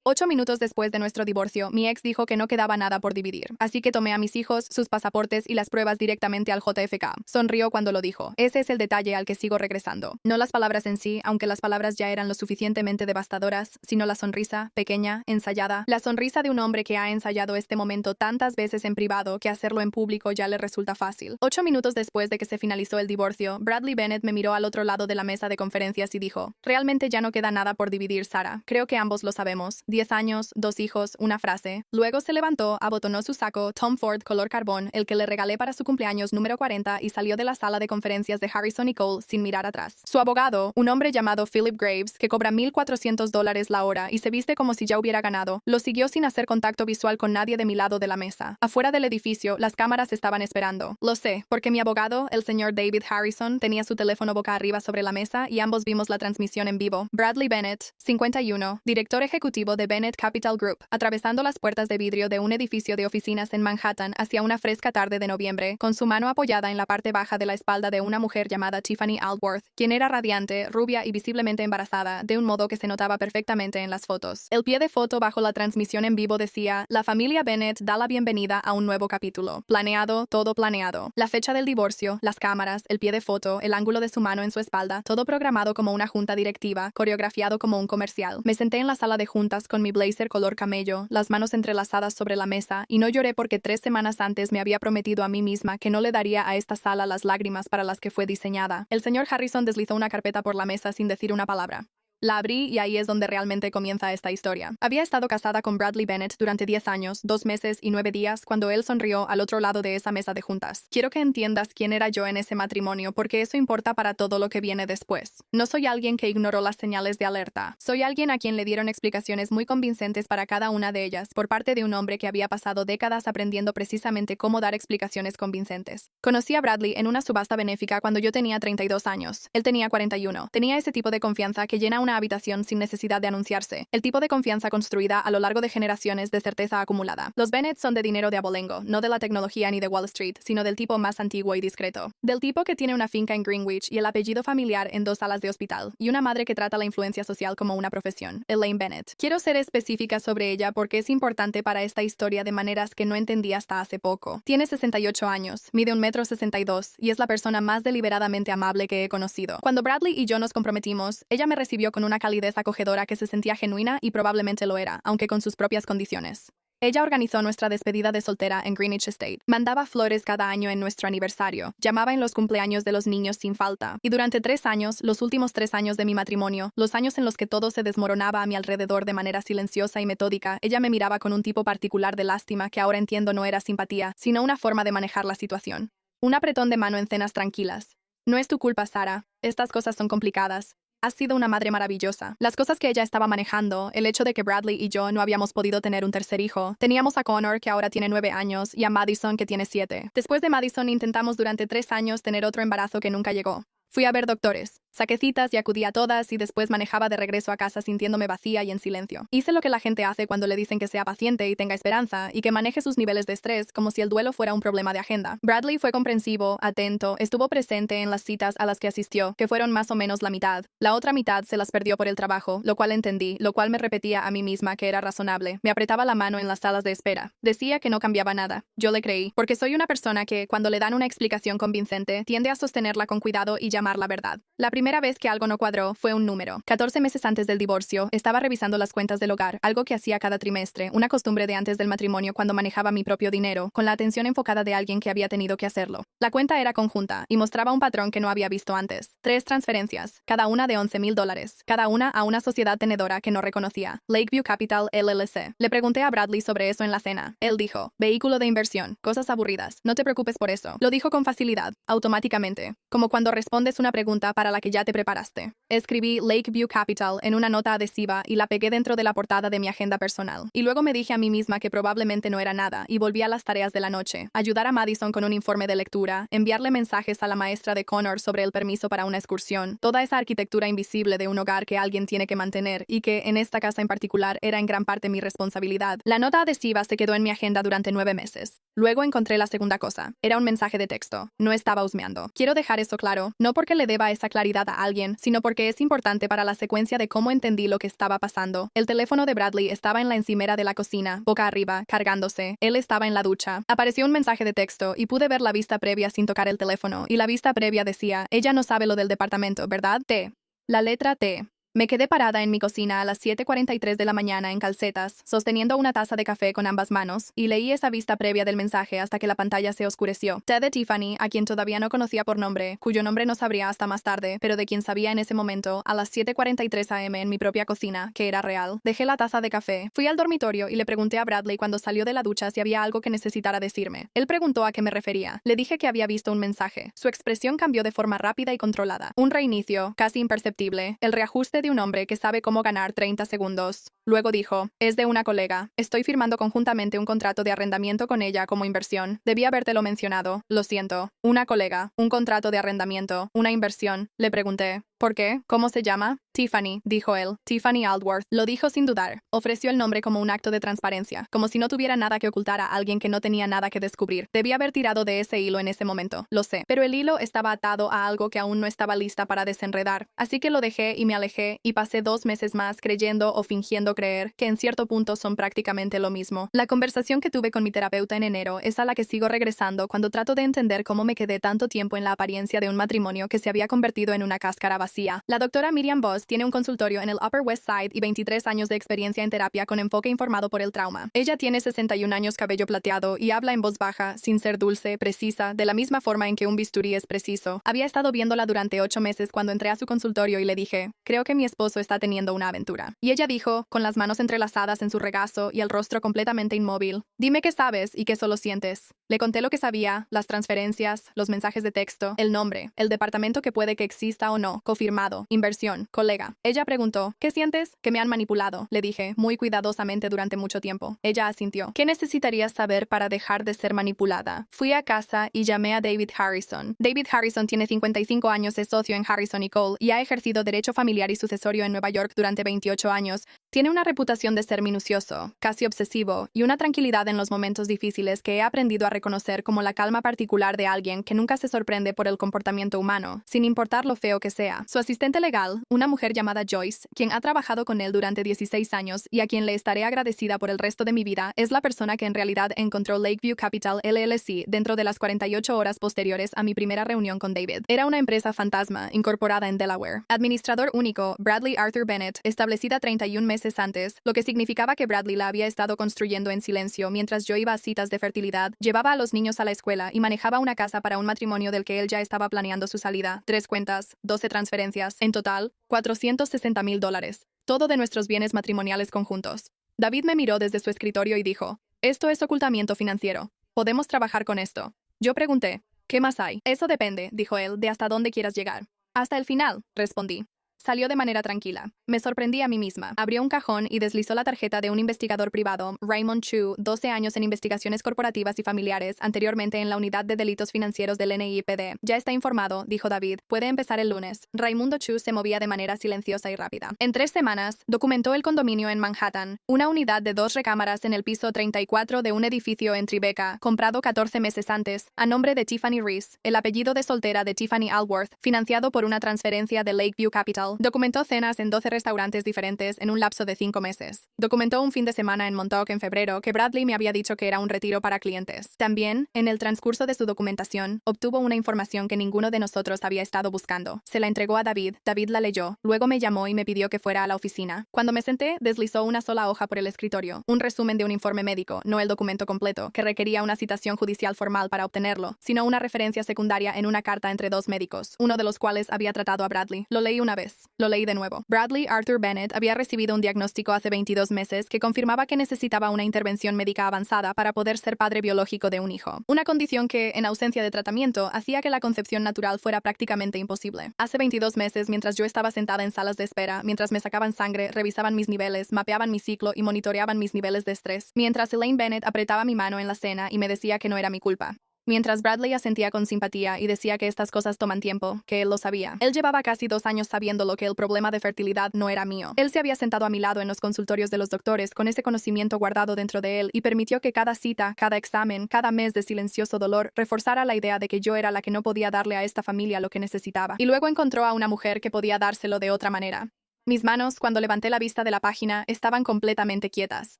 8 minutos después de nuestro divorcio, mi ex dijo que no quedaba nada por dividir, así que tomé a mis hijos, sus pasaportes y las pruebas directamente al JFK. Sonrió cuando lo dijo. Ese es el detalle al que sigo regresando. No las palabras en sí, aunque las palabras ya eran lo suficientemente devastadoras, sino la sonrisa, pequeña, ensayada. La sonrisa de un hombre que ha ensayado este momento tantas veces en privado que hacerlo en público ya le resulta fácil. 8 minutos después de que se finalizó el divorcio, Bradley Bennett me miró al otro lado de la mesa de conferencias y dijo: realmente ya no queda nada por dividir, Sarah. Creo que ambos lo sabemos. 10 años, 2 hijos, una frase. Luego se levantó, abotonó su saco Tom Ford color carbón, el que le regalé para su cumpleaños número 40, y salió de la sala de conferencias de Harrison y Cole sin mirar atrás. Su abogado, un hombre llamado Philip Graves, que cobra $1,400 la hora y se viste como si ya hubiera ganado, lo siguió sin hacer contacto visual con nadie de mi lado de la mesa. Afuera del edificio, las cámaras estaban esperando. Lo sé, porque mi abogado, el señor David Harrison, tenía su teléfono boca arriba sobre la mesa y ambos vimos la transmisión en vivo. Bradley Bennett, 51, director ejecutivo de Bennett Capital Group, atravesando las puertas de vidrio de un edificio de oficinas en Manhattan hacia una fresca tarde de noviembre, con su mano apoyada en la parte baja de la espalda de una mujer llamada Tiffany Aldworth, quien era radiante, rubia y visiblemente embarazada, de un modo que se notaba perfectamente en las fotos. El pie de foto bajo la transmisión en vivo decía: la familia Bennett da la bienvenida a un nuevo capítulo. Planeado, todo planeado. La fecha del divorcio, las cámaras, el pie de foto, el ángulo de su mano en su espalda, todo programado como una junta directiva, coreografiado como un comercial. Me senté en la sala de juntas con mi blazer color camello, las manos entrelazadas sobre la mesa, y no lloré porque 3 semanas antes me había prometido a mí misma que no le daría a esta sala las lágrimas para las que fue diseñada. El señor Harrison deslizó una carpeta por la mesa sin decir una palabra. La abrí y ahí es donde realmente comienza esta historia. Había estado casada con Bradley Bennett durante 10 años, 2 meses y 9 días cuando él sonrió al otro lado de esa mesa de juntas. Quiero que entiendas quién era yo en ese matrimonio porque eso importa para todo lo que viene después. No soy alguien que ignoró las señales de alerta. Soy alguien a quien le dieron explicaciones muy convincentes para cada una de ellas por parte de un hombre que había pasado décadas aprendiendo precisamente cómo dar explicaciones convincentes. Conocí a Bradley en una subasta benéfica cuando yo tenía 32 años. Él tenía 41. Tenía ese tipo de confianza que llena una habitación sin necesidad de anunciarse, el tipo de confianza construida a lo largo de generaciones de certeza acumulada. Los Bennett son de dinero de abolengo, no de la tecnología ni de Wall Street, sino del tipo más antiguo y discreto. Del tipo que tiene una finca en Greenwich y el apellido familiar en 2 salas de hospital, y una madre que trata la influencia social como una profesión, Elaine Bennett. Quiero ser específica sobre ella porque es importante para esta historia de maneras que no entendí hasta hace poco. Tiene 68 años, mide 1,62 m y es la persona más deliberadamente amable que he conocido. Cuando Bradley y yo nos comprometimos, ella me recibió con una calidez acogedora que se sentía genuina y probablemente lo era, aunque con sus propias condiciones. Ella organizó nuestra despedida de soltera en Greenwich Estate. Mandaba flores cada año en nuestro aniversario. Llamaba en los cumpleaños de los niños sin falta. Y durante 3 años, los últimos 3 años de mi matrimonio, los años en los que todo se desmoronaba a mi alrededor de manera silenciosa y metódica, ella me miraba con un tipo particular de lástima que ahora entiendo no era simpatía, sino una forma de manejar la situación. Un apretón de mano en cenas tranquilas. No es tu culpa, Sarah. Estas cosas son complicadas. Has sido una madre maravillosa. Las cosas que ella estaba manejando, el hecho de que Bradley y yo no habíamos podido tener un tercer hijo. Teníamos a Connor, que ahora tiene 9 años, y a Madison, que tiene 7. Después de Madison intentamos durante 3 años tener otro embarazo que nunca llegó. Fui a ver doctores, saqué citas y acudí a todas y después manejaba de regreso a casa sintiéndome vacía y en silencio. Hice lo que la gente hace cuando le dicen que sea paciente y tenga esperanza y que maneje sus niveles de estrés como si el duelo fuera un problema de agenda. Bradley fue comprensivo, atento, estuvo presente en las citas a las que asistió, que fueron más o menos la mitad. La otra mitad se las perdió por el trabajo, lo cual entendí, lo cual me repetía a mí misma que era razonable. Me apretaba la mano en las salas de espera. Decía que no cambiaba nada. Yo le creí, porque soy una persona que, cuando le dan una explicación convincente, tiende a sostenerla con cuidado y llamar la verdad. La primera vez que algo no cuadró fue un número. 14 meses antes del divorcio, estaba revisando las cuentas del hogar, algo que hacía cada trimestre, una costumbre de antes del matrimonio cuando manejaba mi propio dinero, con la atención enfocada de alguien que había tenido que hacerlo. La cuenta era conjunta y mostraba un patrón que no había visto antes. 3 transferencias, cada una de $11,000, cada una a una sociedad tenedora que no reconocía, Lakeview Capital LLC. Le pregunté a Bradley sobre eso en la cena. Él dijo: vehículo de inversión, cosas aburridas, no te preocupes por eso. Lo dijo con facilidad, automáticamente, como cuando respondes una pregunta para la que ya te preparaste. Escribí Lakeview Capital en una nota adhesiva y la pegué dentro de la portada de mi agenda personal. Y luego me dije a mí misma que probablemente no era nada y volví a las tareas de la noche. Ayudar a Madison con un informe de lectura, enviarle mensajes a la maestra de Connor sobre el permiso para una excursión, toda esa arquitectura invisible de un hogar que alguien tiene que mantener y que, en esta casa en particular, era en gran parte mi responsabilidad. La nota adhesiva se quedó en mi agenda durante 9 meses. Luego encontré la segunda cosa. Era un mensaje de texto. No estaba husmeando. Quiero dejar eso claro, no porque le deba esa claridad a alguien, sino porque es importante para la secuencia de cómo entendí lo que estaba pasando. El teléfono de Bradley estaba en la encimera de la cocina, boca arriba, cargándose. Él estaba en la ducha. Apareció un mensaje de texto y pude ver la vista previa sin tocar el teléfono, y la vista previa decía: ella no sabe lo del departamento, ¿verdad? T. La letra T. Me quedé parada en mi cocina a las 7:43 de la mañana en calcetas, sosteniendo una taza de café con ambas manos, y leí esa vista previa del mensaje hasta que la pantalla se oscureció. T de Tiffany, a quien todavía no conocía por nombre, cuyo nombre no sabría hasta más tarde, pero de quien sabía en ese momento, a las 7:43 am en mi propia cocina, que era real. Dejé la taza de café, fui al dormitorio y le pregunté a Bradley cuando salió de la ducha si había algo que necesitara decirme. Él preguntó a qué me refería. Le dije que había visto un mensaje. Su expresión cambió de forma rápida y controlada. Un reinicio, casi imperceptible, el reajuste de un hombre que sabe cómo ganar 30 segundos. Luego dijo: es de una colega. Estoy firmando conjuntamente un contrato de arrendamiento con ella como inversión. Debí habértelo mencionado. Lo siento. Una colega. Un contrato de arrendamiento. Una inversión. Le pregunté: ¿por qué? ¿Cómo se llama? Tiffany, dijo él. Tiffany Aldworth. Lo dijo sin dudar. Ofreció el nombre como un acto de transparencia, como si no tuviera nada que ocultar a alguien que no tenía nada que descubrir. Debí haber tirado de ese hilo en ese momento, lo sé. Pero el hilo estaba atado a algo que aún no estaba lista para desenredar. Así que lo dejé y me alejé, y pasé 2 meses más creyendo o fingiendo creer que en cierto punto son prácticamente lo mismo. La conversación que tuve con mi terapeuta en enero es a la que sigo regresando cuando trato de entender cómo me quedé tanto tiempo en la apariencia de un matrimonio que se había convertido en una cáscara vacía. La doctora Miriam Voss tiene un consultorio en el Upper West Side y 23 años de experiencia en terapia con enfoque informado por el trauma. Ella tiene 61 años, cabello plateado, y habla en voz baja, sin ser dulce, precisa, de la misma forma en que un bisturí es preciso. Había estado viéndola durante 8 meses cuando entré a su consultorio y le dije: creo que mi esposo está teniendo una aventura. Y ella dijo, con las manos entrelazadas en su regazo y el rostro completamente inmóvil: dime qué sabes y qué solo sientes. Le conté lo que sabía, las transferencias, los mensajes de texto, el nombre, el departamento que puede que exista o no, confirmado, inversión, colega. Ella preguntó: ¿qué sientes? Que me han manipulado. Le dije, muy cuidadosamente durante mucho tiempo. Ella asintió. ¿Qué necesitarías saber para dejar de ser manipulada? Fui a casa y llamé a David Harrison. David Harrison tiene 55 años, es socio en Harrison y Cole y ha ejercido derecho familiar y sucesorio en Nueva York durante 28 años. Tiene una reputación de ser minucioso, casi obsesivo, y una tranquilidad en los momentos difíciles que he aprendido a reconocer como la calma particular de alguien que nunca se sorprende por el comportamiento humano, sin importar lo feo que sea. Su asistente legal, una mujer llamada Joyce, quien ha trabajado con él durante 16 años y a quien le estaré agradecida por el resto de mi vida, es la persona que en realidad encontró Lakeview Capital LLC dentro de las 48 horas posteriores a mi primera reunión con David. Era una empresa fantasma, incorporada en Delaware. Administrador único, Bradley Arthur Bennett, establecida 31 meses antes, lo que significaba que Bradley la había estado construyendo en silencio mientras yo iba a citas de fertilidad, llevaba a los niños a la escuela y manejaba una casa para un matrimonio del que él ya estaba planeando su salida. 3 cuentas, 12 transferencias, en total, $460,000. Todo de nuestros bienes matrimoniales conjuntos. David me miró desde su escritorio y dijo: esto es ocultamiento financiero. Podemos trabajar con esto. Yo pregunté: ¿qué más hay? Eso depende, dijo él, de hasta dónde quieras llegar. Hasta el final, respondí. Salió de manera tranquila. Me sorprendí a mí misma. Abrió un cajón y deslizó la tarjeta de un investigador privado, Raymond Chu, 12 años en investigaciones corporativas y familiares, anteriormente en la unidad de delitos financieros del NYPD. Ya está informado, dijo David. Puede empezar el lunes. Raimundo Chu se movía de manera silenciosa y rápida. En 3 semanas, documentó el condominio en Manhattan, una unidad de 2 recámaras en el piso 34 de un edificio en Tribeca, comprado 14 meses antes, a nombre de Tiffany Reese, el apellido de soltera de Tiffany Aldworth, financiado por una transferencia de Lakeview Capital. Documentó cenas en 12 restaurantes diferentes en un lapso de 5 meses. Documentó un fin de semana en Montauk en febrero que Bradley me había dicho que era un retiro para clientes. También, en el transcurso de su documentación, obtuvo una información que ninguno de nosotros había estado buscando. Se la entregó a David, David la leyó, luego me llamó y me pidió que fuera a la oficina. Cuando me senté, deslizó una sola hoja por el escritorio, un resumen de un informe médico, no el documento completo, que requería una citación judicial formal para obtenerlo, sino una referencia secundaria en una carta entre 2 médicos, uno de los cuales había tratado a Bradley. Lo leí una vez. Lo leí de nuevo. Bradley Arthur Bennett había recibido un diagnóstico hace 22 meses que confirmaba que necesitaba una intervención médica avanzada para poder ser padre biológico de un hijo. Una condición que, en ausencia de tratamiento, hacía que la concepción natural fuera prácticamente imposible. Hace 22 meses, mientras yo estaba sentada en salas de espera, mientras me sacaban sangre, revisaban mis niveles, mapeaban mi ciclo y monitoreaban mis niveles de estrés, mientras Elaine Bennett apretaba mi mano en la cena y me decía que no era mi culpa. mientras Bradley asentía con simpatía y decía que estas cosas toman tiempo, que él lo sabía. Él llevaba casi 2 años sabiéndolo que el problema de fertilidad no era mío. Él se había sentado a mi lado en los consultorios de los doctores con ese conocimiento guardado dentro de él y permitió que cada cita, cada examen, cada mes de silencioso dolor reforzara la idea de que yo era la que no podía darle a esta familia lo que necesitaba. Y luego encontró a una mujer que podía dárselo de otra manera. Mis manos, cuando levanté la vista de la página, estaban completamente quietas.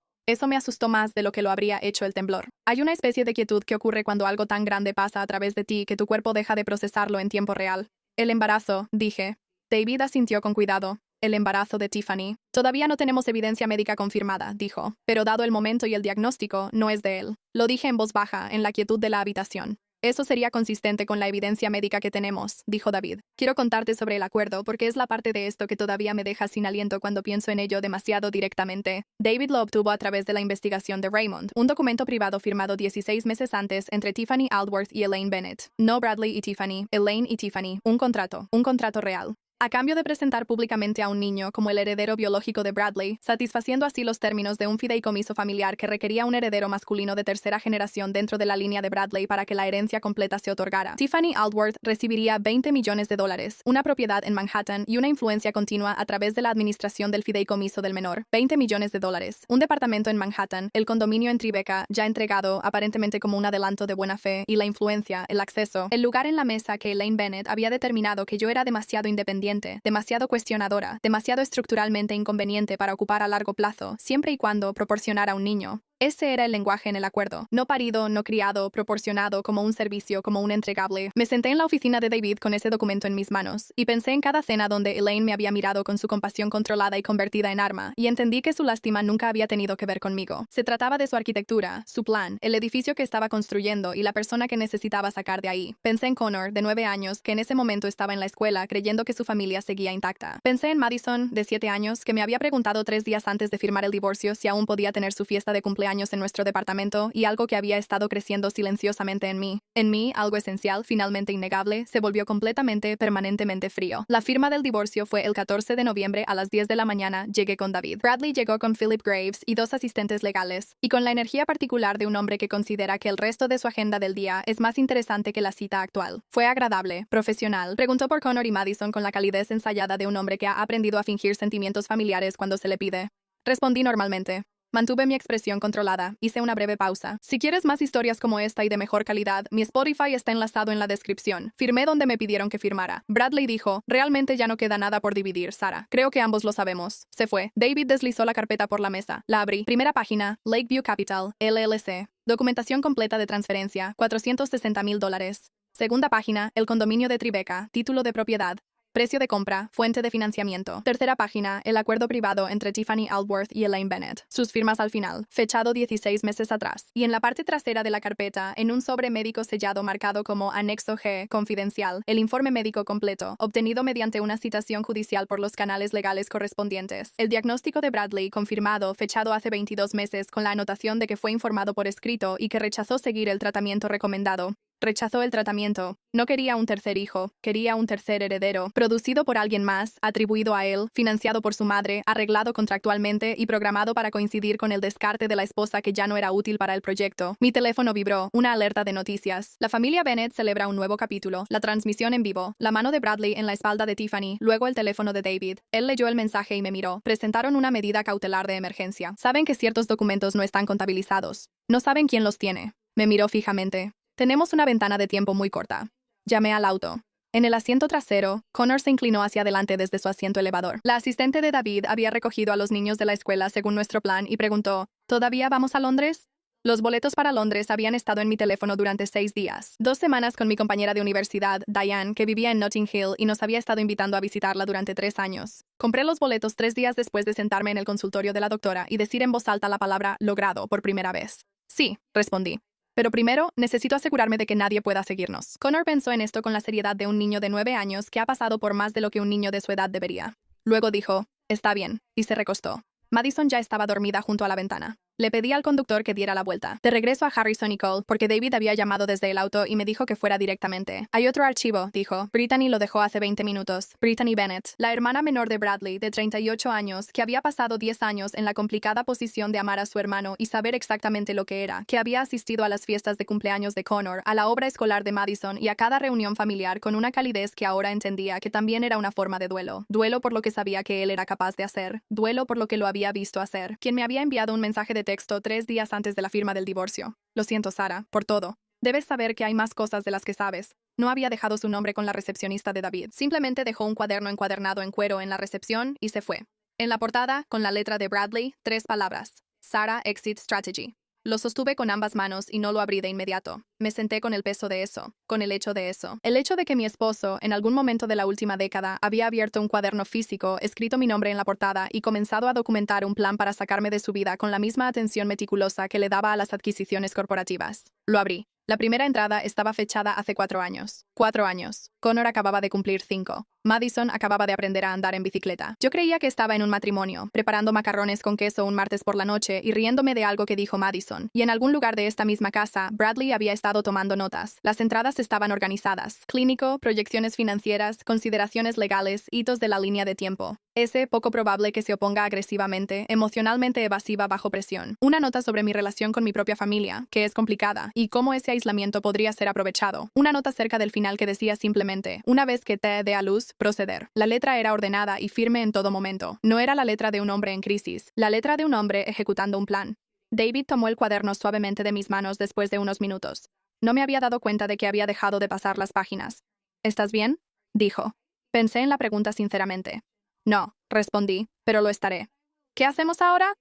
Eso me asustó más de lo que lo habría hecho el temblor. Hay una especie de quietud que ocurre cuando algo tan grande pasa a través de ti que tu cuerpo deja de procesarlo en tiempo real. El embarazo, dije. David asintió con cuidado. El embarazo de Tiffany. Todavía no tenemos evidencia médica confirmada, dijo, pero dado el momento y el diagnóstico, no es de él. Lo dije en voz baja, en la quietud de la habitación. Eso sería consistente con la evidencia médica que tenemos, dijo David. Quiero contarte sobre el acuerdo porque es la parte de esto que todavía me deja sin aliento cuando pienso en ello demasiado directamente. David lo obtuvo a través de la investigación de Raymond, un documento privado firmado 16 meses antes entre Tiffany Aldworth y Elaine Bennett. No Bradley y Tiffany, Elaine y Tiffany. Un contrato real. A cambio de presentar públicamente a un niño como el heredero biológico de Bradley, satisfaciendo así los términos de un fideicomiso familiar que requería un heredero masculino de tercera generación dentro de la línea de Bradley para que la herencia completa se otorgara. Tiffany Aldworth recibiría $20 millones, una propiedad en Manhattan y una influencia continua a través de la administración del fideicomiso del menor. $20 millones, un departamento en Manhattan, el condominio en Tribeca, ya entregado aparentemente como un adelanto de buena fe, y la influencia, el acceso, el lugar en la mesa que Elaine Bennett había determinado que yo era demasiado independiente, demasiado cuestionadora, demasiado estructuralmente inconveniente para ocupar a largo plazo, siempre y cuando proporcionara un niño. Ese era el lenguaje en el acuerdo. No parido, no criado, proporcionado como un servicio, como un entregable. Me senté en la oficina de David con ese documento en mis manos, y pensé en cada cena donde Elaine me había mirado con su compasión controlada y convertida en arma, y entendí que su lástima nunca había tenido que ver conmigo. Se trataba de su arquitectura, su plan, el edificio que estaba construyendo y la persona que necesitaba sacar de ahí. Pensé en Connor, de 9 años, que en ese momento estaba en la escuela creyendo que su familia seguía intacta. Pensé en Madison, de 7 años, que me había preguntado 3 días antes de firmar el divorcio si aún podía tener su fiesta de cumpleaños en nuestro departamento, y algo que había estado creciendo silenciosamente en mí. En mí, algo esencial, finalmente innegable, se volvió completamente, permanentemente frío. La firma del divorcio fue el 14 de noviembre a las 10 de la mañana. Llegué con David. Bradley llegó con Philip Graves y 2 asistentes legales, y con la energía particular de un hombre que considera que el resto de su agenda del día es más interesante que la cita actual. Fue agradable, profesional. Preguntó por Connor y Madison con la calidez ensayada de un hombre que ha aprendido a fingir sentimientos familiares cuando se le pide. Respondí normalmente. Mantuve mi expresión controlada. Hice una breve pausa. Si quieres más historias como esta y de mejor calidad, mi Spotify está enlazado en la descripción. Firmé donde me pidieron que firmara. Bradley dijo, realmente ya no queda nada por dividir, Sarah. Creo que ambos lo sabemos. Se fue. David deslizó la carpeta por la mesa. La abrí. Primera página, Lakeview Capital, LLC. Documentación completa de transferencia, $460,000. Segunda página, el condominio de Tribeca, título de propiedad. Precio de compra, fuente de financiamiento. Tercera página, el acuerdo privado entre Tiffany Aldworth y Elaine Bennett. Sus firmas al final, fechado 16 meses atrás. Y en la parte trasera de la carpeta, en un sobre médico sellado marcado como Anexo G, confidencial, el informe médico completo, obtenido mediante una citación judicial por los canales legales correspondientes. El diagnóstico de Bradley, confirmado, fechado hace 22 meses, con la anotación de que fue informado por escrito y que rechazó seguir el tratamiento recomendado. Rechazó el tratamiento. No quería un tercer hijo, quería un tercer heredero, producido por alguien más, atribuido a él, financiado por su madre, arreglado contractualmente y programado para coincidir con el descarte de la esposa que ya no era útil para el proyecto. Mi teléfono vibró, una alerta de noticias. La familia Bennett celebra un nuevo capítulo, la transmisión en vivo, la mano de Bradley en la espalda de Tiffany, luego el teléfono de David. Él leyó el mensaje y me miró. Presentaron una medida cautelar de emergencia. Saben que ciertos documentos no están contabilizados. No saben quién los tiene. Me miró fijamente. Tenemos una ventana de tiempo muy corta. Llamé al auto. En el asiento trasero, Connor se inclinó hacia adelante desde su asiento elevador. La asistente de David había recogido a los niños de la escuela según nuestro plan y preguntó, ¿todavía vamos a Londres? Los boletos para Londres habían estado en mi teléfono durante 6 días. 2 semanas con mi compañera de universidad, Diane, que vivía en Notting Hill y nos había estado invitando a visitarla durante 3 años. Compré los boletos 3 días después de sentarme en el consultorio de la doctora y decir en voz alta la palabra logrado por primera vez. Sí, respondí. Pero primero, necesito asegurarme de que nadie pueda seguirnos. Connor pensó en esto con la seriedad de un niño de 9 años que ha pasado por más de lo que un niño de su edad debería. Luego dijo, está bien, y se recostó. Madison ya estaba dormida junto a la ventana. Le pedí al conductor que diera la vuelta. De regreso a Harrison y Cole, porque David había llamado desde el auto y me dijo que fuera directamente. Hay otro archivo, dijo. Brittany lo dejó hace 20 minutos. Brittany Bennett, la hermana menor de Bradley, de 38 años, que había pasado 10 años en la complicada posición de amar a su hermano y saber exactamente lo que era, que había asistido a las fiestas de cumpleaños de Connor, a la obra escolar de Madison y a cada reunión familiar con una calidez que ahora entendía que también era una forma de duelo. Duelo por lo que sabía que él era capaz de hacer. Duelo por lo que lo había visto hacer. Quien me había enviado un mensaje de texto 3 días antes de la firma del divorcio. Lo siento, Sarah, por todo. Debes saber que hay más cosas de las que sabes. No había dejado su nombre con la recepcionista de David. Simplemente dejó un cuaderno encuadernado en cuero en la recepción y se fue. En la portada, con la letra de Bradley, 3 palabras. Sarah Exit Strategy. Lo sostuve con ambas manos y no lo abrí de inmediato. Me senté con el peso de eso, con el hecho de eso. El hecho de que mi esposo, en algún momento de la última década, había abierto un cuaderno físico, escrito mi nombre en la portada y comenzado a documentar un plan para sacarme de su vida con la misma atención meticulosa que le daba a las adquisiciones corporativas. Lo abrí. La primera entrada estaba fechada hace 4 años. 4 años. Connor acababa de cumplir 5. Madison acababa de aprender a andar en bicicleta. Yo creía que estaba en un matrimonio, preparando macarrones con queso un martes por la noche y riéndome de algo que dijo Madison. Y en algún lugar de esta misma casa, Bradley había estado tomando notas. Las entradas estaban organizadas. Clínico, proyecciones financieras, consideraciones legales, hitos de la línea de tiempo. Ese poco probable que se oponga agresivamente, emocionalmente evasiva bajo presión. Una nota sobre mi relación con mi propia familia, que es complicada, y cómo ese aislamiento podría ser aprovechado. Una nota cerca del final que decía simplemente, una vez que te dé a luz, proceder. La letra era ordenada y firme en todo momento. No era la letra de un hombre en crisis, la letra de un hombre ejecutando un plan. David tomó el cuaderno suavemente de mis manos después de unos minutos. No me había dado cuenta de que había dejado de pasar las páginas. ¿Estás bien?, dijo. Pensé en la pregunta sinceramente. No, respondí, pero lo estaré. ¿Qué hacemos ahora?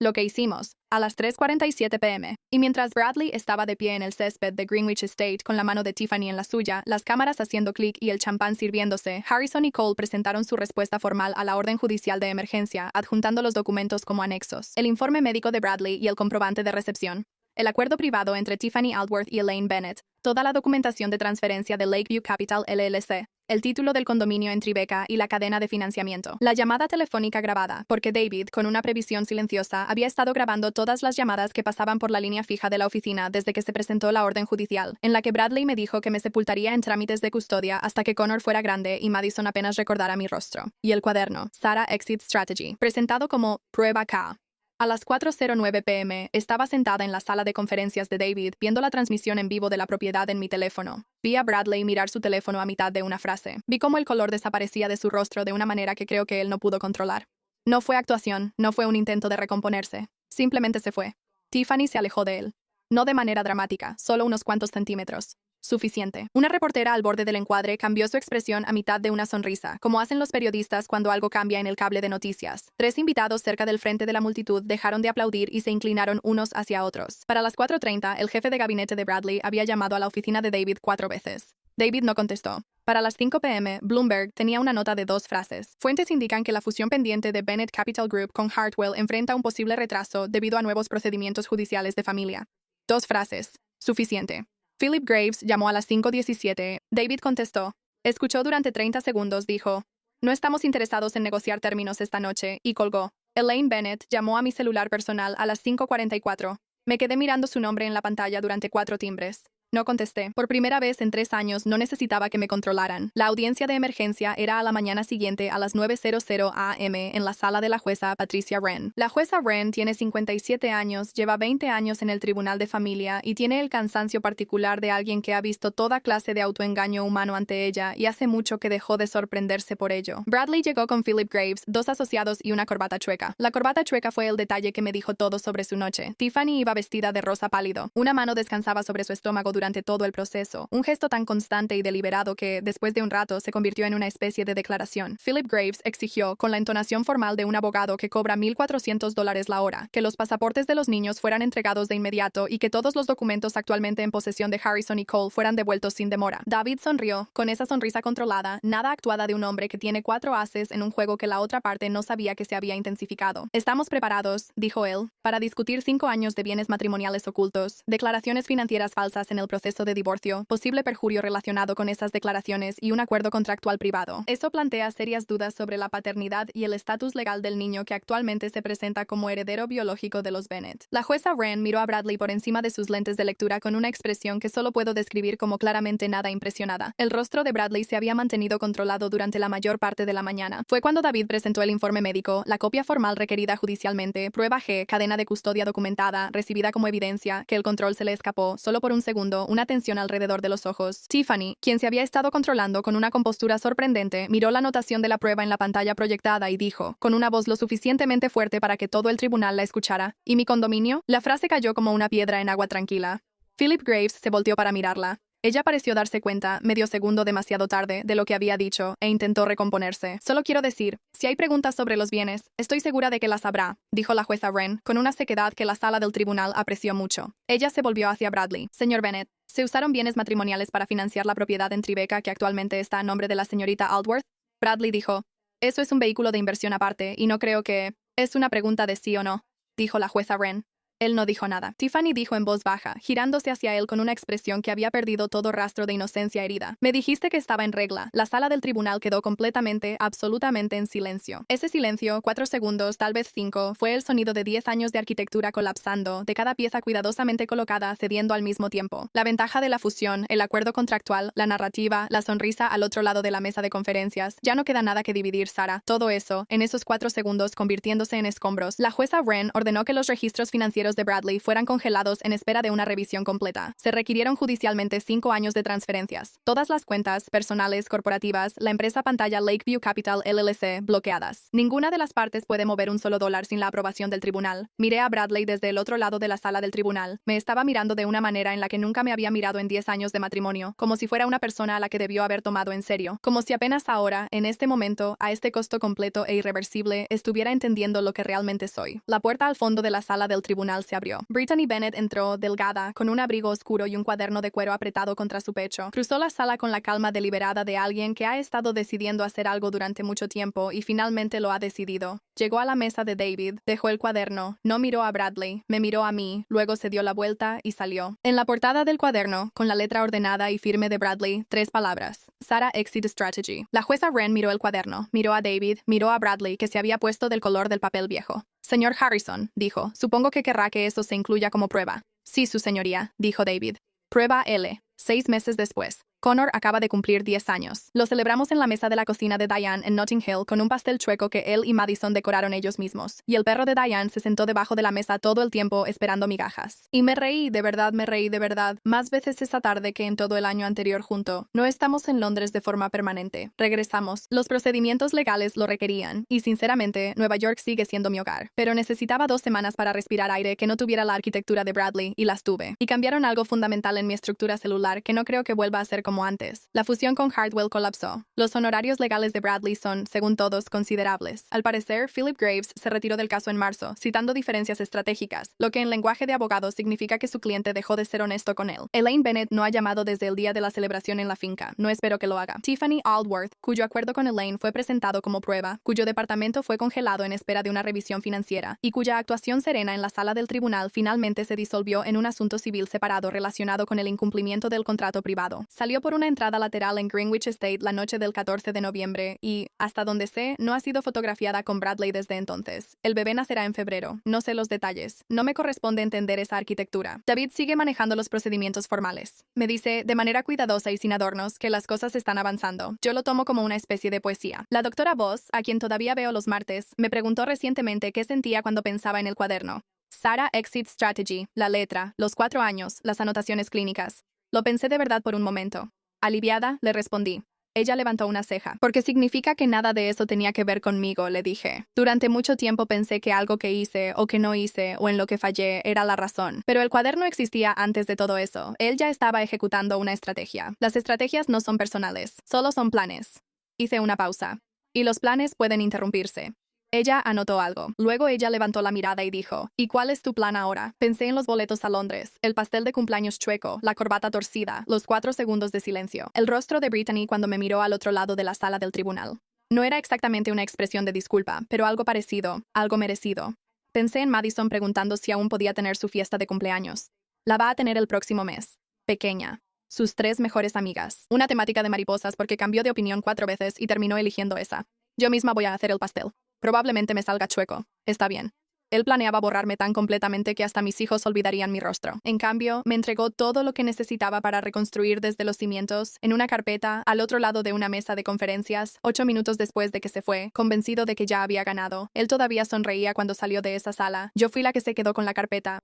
Lo que hicimos, a las 3:47 p.m. Y mientras Bradley estaba de pie en el césped de Greenwich Estate con la mano de Tiffany en la suya, las cámaras haciendo clic y el champán sirviéndose, Harrison y Cole presentaron su respuesta formal a la orden judicial de emergencia, adjuntando los documentos como anexos, el informe médico de Bradley y el comprobante de recepción, el acuerdo privado entre Tiffany Aldworth y Elaine Bennett, toda la documentación de transferencia de Lakeview Capital LLC, el título del condominio en Tribeca y la cadena de financiamiento. La llamada telefónica grabada, porque David, con una previsión silenciosa, había estado grabando todas las llamadas que pasaban por la línea fija de la oficina desde que se presentó la orden judicial, en la que Bradley me dijo que me sepultaría en trámites de custodia hasta que Connor fuera grande y Madison apenas recordara mi rostro. Y el cuaderno, Sarah Exit Strategy, presentado como Prueba K. A las 4:09 p.m. estaba sentada en la sala de conferencias de David viendo la transmisión en vivo de la propiedad en mi teléfono. Vi a Bradley mirar su teléfono a mitad de una frase. Vi cómo el color desaparecía de su rostro de una manera que creo que él no pudo controlar. No fue actuación, no fue un intento de recomponerse. Simplemente se fue. Tiffany se alejó de él. No de manera dramática, solo unos cuantos centímetros. Suficiente. Una reportera al borde del encuadre cambió su expresión a mitad de una sonrisa, como hacen los periodistas cuando algo cambia en el cable de noticias. 3 invitados cerca del frente de la multitud dejaron de aplaudir y se inclinaron unos hacia otros. Para las 4:30, el jefe de gabinete de Bradley había llamado a la oficina de David 4 veces. David no contestó. Para las 5 p.m., Bloomberg tenía una nota de 2 frases. Fuentes indican que la fusión pendiente de Bennett Capital Group con Hartwell enfrenta un posible retraso debido a nuevos procedimientos judiciales de familia. 2 frases. Suficiente. Philip Graves llamó a las 5:17. David contestó. Escuchó durante 30 segundos, dijo, no estamos interesados en negociar términos esta noche, y colgó. Elaine Bennett llamó a mi celular personal a las 5:44. Me quedé mirando su nombre en la pantalla durante 4 timbres. No contesté. Por primera vez en 3 años no necesitaba que me controlaran. La audiencia de emergencia era a la mañana siguiente a las 9:00 a.m. en la sala de la jueza Patricia Wren. La jueza Wren tiene 57 años, lleva 20 años en el tribunal de familia y tiene el cansancio particular de alguien que ha visto toda clase de autoengaño humano ante ella y hace mucho que dejó de sorprenderse por ello. Bradley llegó con Philip Graves, 2 asociados y una corbata chueca. La corbata chueca fue el detalle que me dijo todo sobre su noche. Tiffany iba vestida de rosa pálido. Una mano descansaba sobre su estómago durante todo el proceso, un gesto tan constante y deliberado que, después de un rato, se convirtió en una especie de declaración. Philip Graves exigió, con la entonación formal de un abogado que cobra $1,400 la hora, que los pasaportes de los niños fueran entregados de inmediato y que todos los documentos actualmente en posesión de Harrison y Cole fueran devueltos sin demora. David sonrió, con esa sonrisa controlada, nada actuada de un hombre que tiene 4 ases en un juego que la otra parte no sabía que se había intensificado. Estamos preparados, dijo él, para discutir 5 años de bienes matrimoniales ocultos, declaraciones financieras falsas en el proceso de divorcio, posible perjurio relacionado con esas declaraciones y un acuerdo contractual privado. Eso plantea serias dudas sobre la paternidad y el estatus legal del niño que actualmente se presenta como heredero biológico de los Bennett. La jueza Wren miró a Bradley por encima de sus lentes de lectura con una expresión que solo puedo describir como claramente nada impresionada. El rostro de Bradley se había mantenido controlado durante la mayor parte de la mañana. Fue cuando David presentó el informe médico, la copia formal requerida judicialmente, prueba G, cadena de custodia documentada, recibida como evidencia, que el control se le escapó, solo por un segundo, una tensión alrededor de los ojos. Tiffany, quien se había estado controlando con una compostura sorprendente, miró la anotación de la prueba en la pantalla proyectada y dijo, con una voz lo suficientemente fuerte para que todo el tribunal la escuchara, ¿y mi condominio? La frase cayó como una piedra en agua tranquila. Philip Graves se volteó para mirarla. Ella pareció darse cuenta, medio segundo demasiado tarde, de lo que había dicho, e intentó recomponerse. Solo quiero decir, si hay preguntas sobre los bienes, estoy segura de que las habrá, dijo la jueza Wren, con una sequedad que la sala del tribunal apreció mucho. Ella se volvió hacia Bradley. Señor Bennett, ¿se usaron bienes matrimoniales para financiar la propiedad en Tribeca que actualmente está a nombre de la señorita Aldworth? Bradley dijo, eso es un vehículo de inversión aparte, y no creo que... Es una pregunta de sí o no, dijo la jueza Wren. Él no dijo nada. Tiffany dijo en voz baja, girándose hacia él con una expresión que había perdido todo rastro de inocencia herida. Me dijiste que estaba en regla. La sala del tribunal quedó completamente, absolutamente en silencio. Ese silencio, 4 segundos, tal vez 5, fue el sonido de 10 años de arquitectura colapsando, de cada pieza cuidadosamente colocada cediendo al mismo tiempo. La ventaja de la fusión, el acuerdo contractual, la narrativa, la sonrisa al otro lado de la mesa de conferencias. Ya no queda nada que dividir, Sarah. Todo eso, en esos 4 segundos, convirtiéndose en escombros. La jueza Wren ordenó que los registros financieros de Bradley fueran congelados en espera de una revisión completa. Se requirieron judicialmente 5 años de transferencias. Todas las cuentas, personales, corporativas, la empresa pantalla Lakeview Capital LLC, bloqueadas. Ninguna de las partes puede mover un solo dólar sin la aprobación del tribunal. Miré a Bradley desde el otro lado de la sala del tribunal. Me estaba mirando de una manera en la que nunca me había mirado en 10 años de matrimonio, como si fuera una persona a la que debió haber tomado en serio. Como si apenas ahora, en este momento, a este costo completo e irreversible, estuviera entendiendo lo que realmente soy. La puerta al fondo de la sala del tribunal se abrió. Brittany Bennett entró, delgada, con un abrigo oscuro y un cuaderno de cuero apretado contra su pecho. Cruzó la sala con la calma deliberada de alguien que ha estado decidiendo hacer algo durante mucho tiempo y finalmente lo ha decidido. Llegó a la mesa de David, dejó el cuaderno, no miró a Bradley, me miró a mí, luego se dio la vuelta y salió. En la portada del cuaderno, con la letra ordenada y firme de Bradley, 3 palabras. Sarah Exit Strategy. La jueza Wren miró el cuaderno, miró a David, miró a Bradley, que se había puesto del color del papel viejo. Señor Harrison, dijo, supongo que querrá que eso se incluya como prueba. Sí, su señoría, dijo David. Prueba L. 6 meses después. Connor acaba de cumplir 10 años. Lo celebramos en la mesa de la cocina de Diane en Notting Hill con un pastel chueco que él y Madison decoraron ellos mismos. Y el perro de Diane se sentó debajo de la mesa todo el tiempo esperando migajas. Y me reí, de verdad me reí de verdad, más veces esa tarde que en todo el año anterior junto. No estamos en Londres de forma permanente. Regresamos. Los procedimientos legales lo requerían. Y sinceramente, Nueva York sigue siendo mi hogar. Pero necesitaba 2 semanas para respirar aire que no tuviera la arquitectura de Bradley, y las tuve. Y cambiaron algo fundamental en mi estructura celular que no creo que vuelva a ser como antes. La fusión con Hartwell colapsó. Los honorarios legales de Bradley son, según todos, considerables. Al parecer, Philip Graves se retiró del caso en marzo, citando diferencias estratégicas, lo que en lenguaje de abogados significa que su cliente dejó de ser honesto con él. Elaine Bennett no ha llamado desde el día de la celebración en la finca. No espero que lo haga. Tiffany Aldworth, cuyo acuerdo con Elaine fue presentado como prueba, cuyo departamento fue congelado en espera de una revisión financiera, y cuya actuación serena en la sala del tribunal finalmente se disolvió en un asunto civil separado relacionado con el incumplimiento del contrato privado. Salió por una entrada lateral en Greenwich Estate la noche del 14 de noviembre y, hasta donde sé, no ha sido fotografiada con Bradley desde entonces. El bebé nacerá en febrero. No sé los detalles. No me corresponde entender esa arquitectura. David sigue manejando los procedimientos formales. Me dice, de manera cuidadosa y sin adornos, que las cosas están avanzando. Yo lo tomo como una especie de poesía. La doctora Voss, a quien todavía veo los martes, me preguntó recientemente qué sentía cuando pensaba en el cuaderno. Sarah Exit Strategy, la letra, los 4 años, las anotaciones clínicas. Lo pensé de verdad por un momento. Aliviada, le respondí. Ella levantó una ceja. Porque significa que nada de eso tenía que ver conmigo, le dije. Durante mucho tiempo pensé que algo que hice, o que no hice, o en lo que fallé, era la razón. Pero el cuaderno existía antes de todo eso. Él ya estaba ejecutando una estrategia. Las estrategias no son personales, solo son planes. Hice una pausa. Y los planes pueden interrumpirse. Ella anotó algo. Luego ella levantó la mirada y dijo, ¿y cuál es tu plan ahora? Pensé en los boletos a Londres, el pastel de cumpleaños chueco, la corbata torcida, los 4 segundos de silencio. El rostro de Brittany cuando me miró al otro lado de la sala del tribunal. No era exactamente una expresión de disculpa, pero algo parecido, algo merecido. Pensé en Madison preguntando si aún podía tener su fiesta de cumpleaños. La va a tener el próximo mes. Pequeña. Sus 3 mejores amigas. Una temática de mariposas porque cambió de opinión 4 veces y terminó eligiendo esa. Yo misma voy a hacer el pastel. Probablemente me salga chueco. Está bien. Él planeaba borrarme tan completamente que hasta mis hijos olvidarían mi rostro. En cambio, me entregó todo lo que necesitaba para reconstruir desde los cimientos, en una carpeta, al otro lado de una mesa de conferencias, 8 minutos después de que se fue, convencido de que ya había ganado. Él todavía sonreía cuando salió de esa sala. Yo fui la que se quedó con la carpeta.